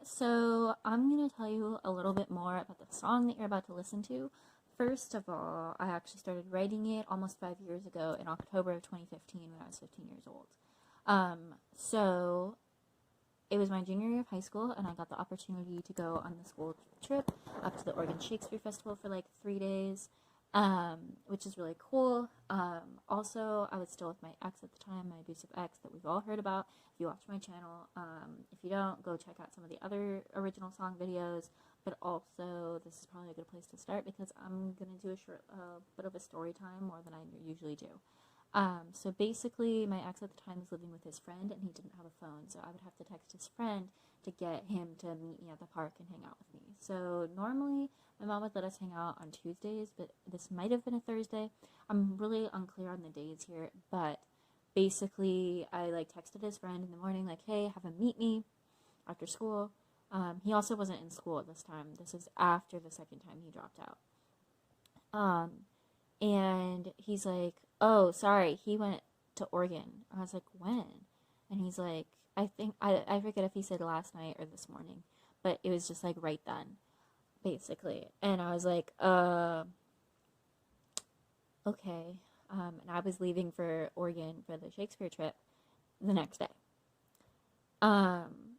so I'm going to tell you a little bit more about the song that you're about to listen to. First of all, I actually started writing it almost 5 years ago in October of 2015 when I was 15 years old. So it was my junior year of high school, and I got the opportunity to go on the school trip up to the Oregon Shakespeare Festival for like 3 days, which is really cool. Also, I was still with my ex at the time, my abusive ex that we've all heard about. If you watch my channel, if you don't, go check out some of the other original song videos. But also, this is probably a good place to start because I'm gonna do a short, bit of a story time more than I usually do. So basically, my ex at the time was living with his friend, and he didn't have a phone, so I would have to text his friend to get him to meet me at the park and hang out with me. So normally, my mom would let us hang out on Tuesdays, but this might have been a Thursday. I'm really unclear on the days here, but basically, I like texted his friend in the morning, like, "Hey, have him meet me after school." He also wasn't in school at this time. This is after the second time he dropped out. Um, and he's like, "Oh, sorry, he went to Oregon." I was like, "When?" And he's like, I forget if he said last night or this morning, but it was just like right then, basically. And I was like, okay. And I was leaving for Oregon for the Shakespeare trip the next day. Um,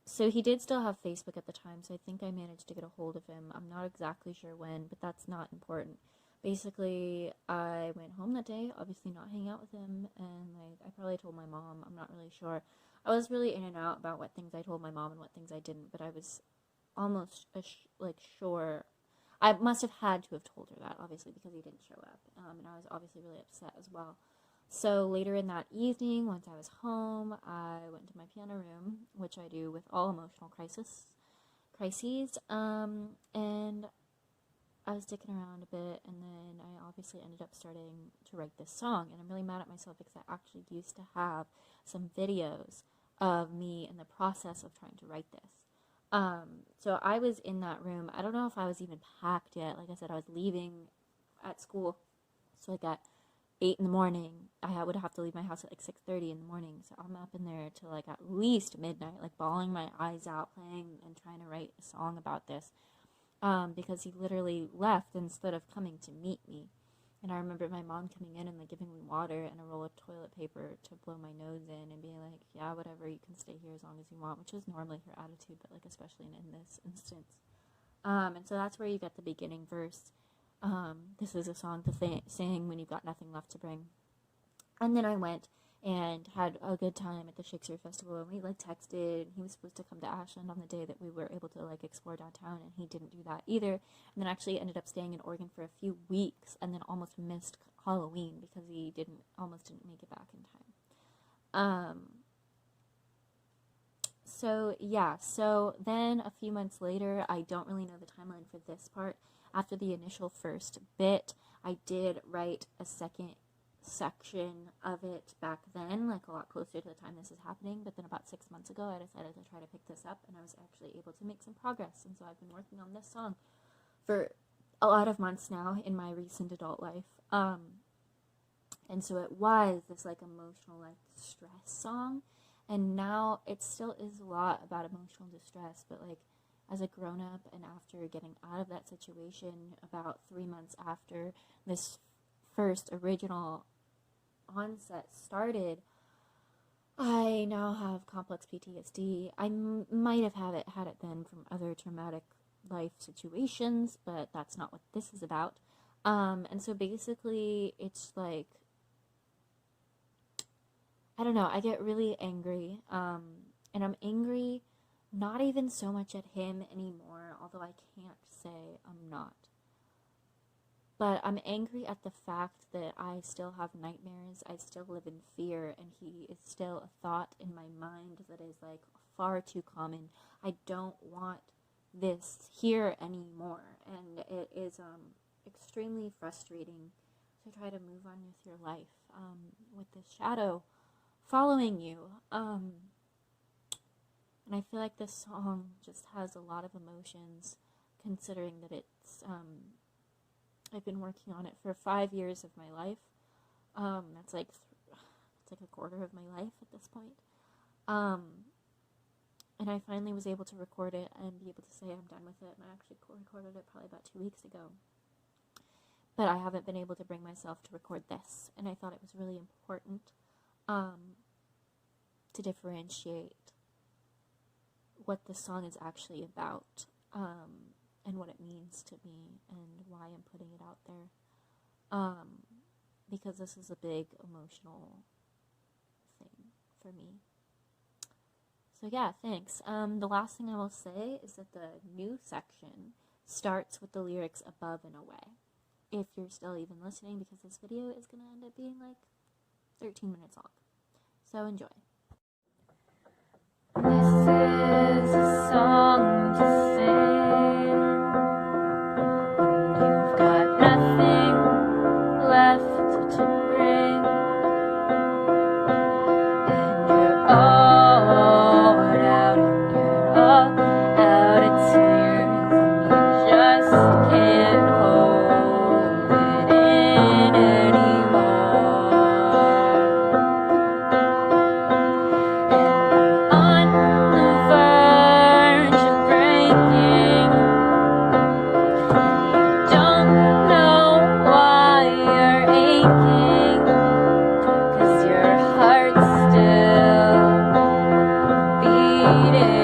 so he did still have Facebook at the time, so I think I managed to get a hold of him. I'm not exactly sure when, but that's not important. Basically, I went home that day, obviously not hanging out with him, and like I probably told my mom. I'm not really sure. I was really in and out about what things I told my mom and what things I didn't, but I was almost like sure. I must have had to have told her that, obviously, because he didn't show up, and I was obviously really upset as well. So later in that evening, once I was home, I went to my piano room, which I do with all emotional crises, and I was dicking around a bit, and then I obviously ended up starting to write this song, and I'm really mad at myself because I actually used to have some videos of me in the process of trying to write this. So I was in that room. I don't know if I was even packed yet. Like I said, I was leaving at school, so like at 8 in the morning, would have to leave my house at like 6:30 in the morning. So I'm up in there till like at least midnight, like bawling my eyes out, playing and trying to write a song about this. Because he literally left instead of coming to meet me. And I remember my mom coming in and like giving me water and a roll of toilet paper to blow my nose in and being like, "Yeah, whatever, you can stay here as long as you want," which is normally her attitude, but like especially in this instance. And so that's where you get the beginning verse. This is a song to sing when you've got nothing left to bring. And then I went and had a good time at the Shakespeare Festival, and we like texted. He was supposed to come to Ashland on the day that we were able to like explore downtown, and he didn't do that either. And then actually ended up staying in Oregon for a few weeks, and then almost missed Halloween because he almost didn't make it back in time. So yeah, so then a few months later, I don't really know the timeline for this part. After the initial first bit, I did write a second section of it back then, like a lot closer to the time this is happening. But then about 6 months ago, I decided to try to pick this up, and I was actually able to make some progress. And so I've been working on this song for a lot of months now in my recent adult life. And so it was this like emotional like distress song, and now it still is a lot about emotional distress, but like as a grown up and after getting out of that situation about 3 months after this first original onset started, I now have complex PTSD. I might have had it then from other traumatic life situations, but that's not what this is about. And so basically, it's like I don't know. I get really angry, and I'm angry not even so much at him anymore, although I can't say I'm not. But I'm angry at the fact that I still have nightmares, I still live in fear, and he is still a thought in my mind that is like far too common. I don't want this here anymore, and it is extremely frustrating to try to move on with your life with this shadow following you. And I feel like this song just has a lot of emotions, considering that I've been working on it for 5 years of my life. That's like it's like a quarter of my life at this point. Um, And I finally was able to record it and be able to say I'm done with it. And I actually recorded it probably about 2 weeks ago. But I haven't been able to bring myself to record this. And I thought it was really important to differentiate what the song is actually about, and what it means to me and why I'm putting it out there. Because this is a big emotional thing for me. So yeah, thanks. The last thing I will say is that the new section starts with the lyrics above and away. If you're still even listening, because this video is going to end up being like 13 minutes long. So enjoy. This is a song to sing when you've got nothing left to bring, and you're all out and you're all out of tears, and you just can't hold it in anymore. And on the verge of breaking, don't know why you're aching, 'cause your heart's still beating.